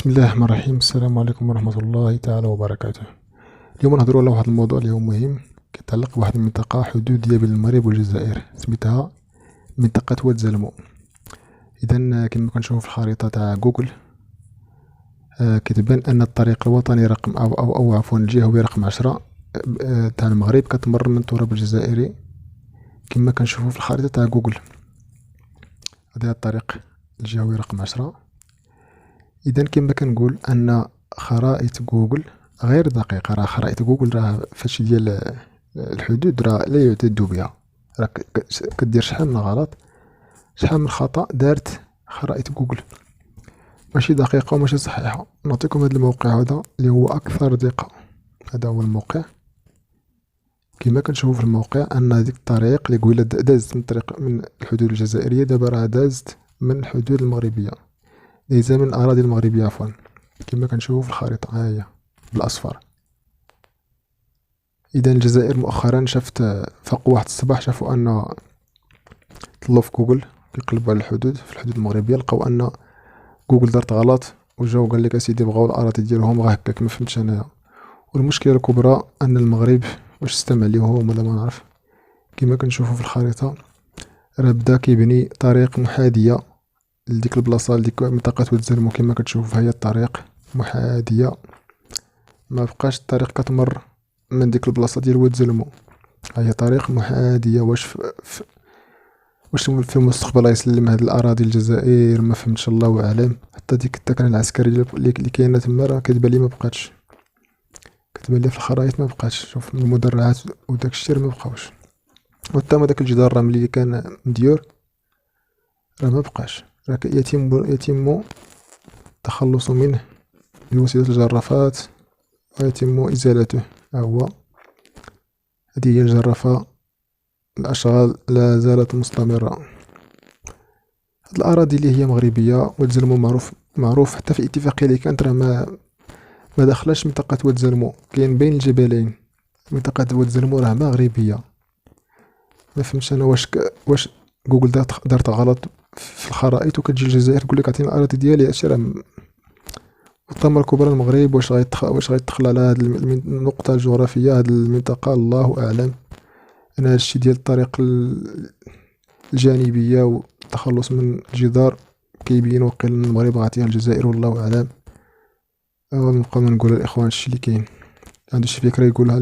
بسم الله الرحمن الرحيم. السلام عليكم ورحمة الله تعالى وبركاته. اليوم نهضروا على واحد الموضوع اللي هو مهم كيتعلق بواحد المنطقة حدودية بين المغرب والجزائر سميتها منطقة واد زلمو. إذا كما كنشوفوا في الخريطة تاع جوجل كتبان أن الطريق الوطني رقم أو عفوا الجهوي رقم 10 تاع المغرب كتمر من التراب الجزائري كما كنشوفوا في الخريطة تاع جوجل. هذا الطريق الجهوي رقم 10. إذا كما كنقول أن خرائط جوجل غير دقيقة. راه خرائط جوجل راه فاش ديال الحدود راه لا يعتد بها، راه كدير شحال من غلط شحال من خطأ دارت خرائط جوجل ماشي دقيقة وماشي صحيحة. نعطيكم هذا الموقع هذا اللي هو أكثر دقة. هذا هو الموقع كما كنشوفوا في الموقع أن هذيك الطريق اللي قبيله دازت من الطريق من الحدود الجزائرية دابا راه دازت من الحدود المغربية، دايزة من الأراضي المغربية عفوا كما كنشوفوا في الخريطة ها هي بالأصفر. إذا الجزائر مؤخرا شفت فاقوا واحد الصباح شافوا أن طلعوا في جوجل كيقلبوا على الحدود في الحدود المغربية لقاو أن جوجل دارت غلط وجاو قال لك اسيدي بغاو الأراضي ديالهم غا هكاك. مفهمتش أنايا. والمشكلة الكبرى أن المغرب واش استمع ليهم ولا ما نعرف. كما كنشوفوا في الخريطة راه بدا كيبني طريق محاذية لديك البلاصة لديك منطقة واد زلمو. كما كتشوفوا هي الطريق محاذية، ما بقاش الطريق كتمر من ديك البلاصة ديال واد زلمو. هي طريق محاذية. واش في المستقبل غيسلم هاد الأراضي للجزائر ما فهمتش، الله أعلم. حتى ديك التكنة العسكرية اللي كاينة تما راه كتبان لي ما بقاتش، كتبان لي في الخرايط ما بقاتش. شوف من المدرعات وداك الشيء ما بقاوش، وحتى داك الجدار الرملي اللي كان مديور راه ما بقاش، راه يتم التخلص منه بواسطة الجرافات ويتم إزالته. ها هو هذه هي الجرافة. الأشغال لا زالت مستمرة. هاد الأراضي اللي هي مغربية واد زلمو معروف حتى في الاتفاقية اللي كانت راه ما دخلش منطقة واد زلمو، كاين بين الجبلين. منطقة واد زلمو راه مغربية. ما فهمتش انا واش جوجل دارت غلط في الخرائط وكتجي الجزائر تقول لك عطيني الأراضي ديالي. هادشي راه الثمرة الكبرى المغرب واش غيتدخل على هاد النقطة الجغرافية هاد المنطقة، الله أعلم. أنا هادشي ديال الطريق الجانبية والتخلص من الجدار كيبين وقيل المغرب غاتيها الجزائر، والله أعلم. نبقى ما نقول الإخوان الشي اللي كاين عنده شي فكرة يقولها.